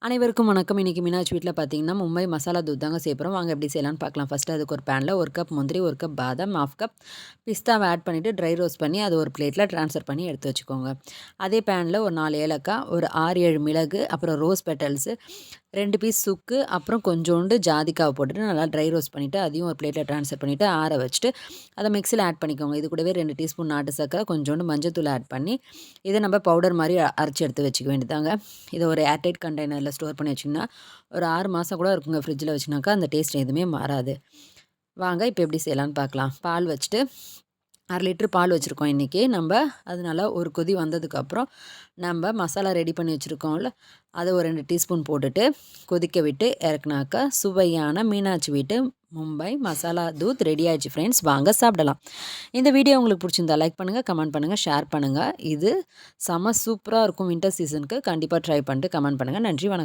அனைவருக்கும் வணக்கம். இன்னைக்கு மீனாட்சி வீட்ல பார்த்தீங்கன்னா, மும்பை மசாலா தூத் தாங்க செய்ய போறோம். வாங்க எப்படி செய்யலான்னு பார்க்கலாம். ஃபர்ஸ்ட்டு அதுக்கு ஒரு பேன்ல 1 கப் முந்திரி, 1 கப் பாதாம், 1/2 கப் பிஸ்தாவ ஆட் பண்ணிட்டு ட்ரை ரோஸ்ட் பண்ணி அது ஒரு பிளேட்ல ட்ரான்ஸ்ஃபர் பண்ணி எடுத்து வச்சுக்கோங்க. அதே பேன்ல ஒரு 4 ஏலக்காய், ஒரு 6, 7 மிளகு, அப்புறம் ரோஸ் பெட்டல்ஸு, 2 பீஸ் சுக்கு, அப்புறம் கொஞ்சோண்டு ஜாதிக்காவ போட்டுட்டு நல்லா ட்ரை ரோஸ்ட் பண்ணிட்டு அதையும் ஒரு பிளேட்ல ட்ரான்ஸ்ஃபர் பண்ணிட்டு ஆற வச்சுட்டு, அத மிக்ஸில ஆட் பண்ணிக்கோங்க. இது கூடவே 2 டீஸ்பூன் நாட்டு சர்க்கரை, கொஞ்சோண்டு மஞ்சத்தூள் ஆட் பண்ணி, இத நம்ம பவுடர் மாரி அரைச்சு எடுத்து வச்சுக்க வேண்டியதாங்க. இத ஒரு ஏர்டைட் கண்டெய்னர்ல ஸ்டோர் பண்ணி வச்சிங்கன்னா, ஒரு 6 மாசம் கூட இருக்குங்க ஃப்ரிட்ஜில வச்சுனாக்கா, அந்த டேஸ்ட் எதுவுமே மாறாது. வாங்க இப்போ எப்படி செய்யலான்னு பார்க்கலாம். பால் வச்சுட்டு 1/2 லிட்டர் பால் வச்சுருக்கோம் இன்றைக்கி. அது நல்லா ஒரு கொதி வந்ததுக்கப்புறம் மசாலா ரெடி பண்ணி வச்சுருக்கோம்ல, அதை ஒரு 2 டீஸ்பூன் போட்டுட்டு கொதிக்க விட்டு இறக்குனாக்கா சுவையான மீனாட்சி வீட்டு மும்பை மசாலா தூத் ரெடி ஆயிடுச்சு ஃப்ரெண்ட்ஸ். வாங்க சாப்பிடலாம். இந்த வீடியோ உங்களுக்கு பிடிச்சிருந்தா லைக் பண்ணுங்கள், கமெண்ட் பண்ணுங்கள், ஷேர் பண்ணுங்கள். இது செம சூப்பராக இருக்கும் வின்டர் சீசனுக்கு. கண்டிப்பாக ட்ரை பண்ணிட்டு கமெண்ட் பண்ணுங்கள். நன்றி, வணக்கம்.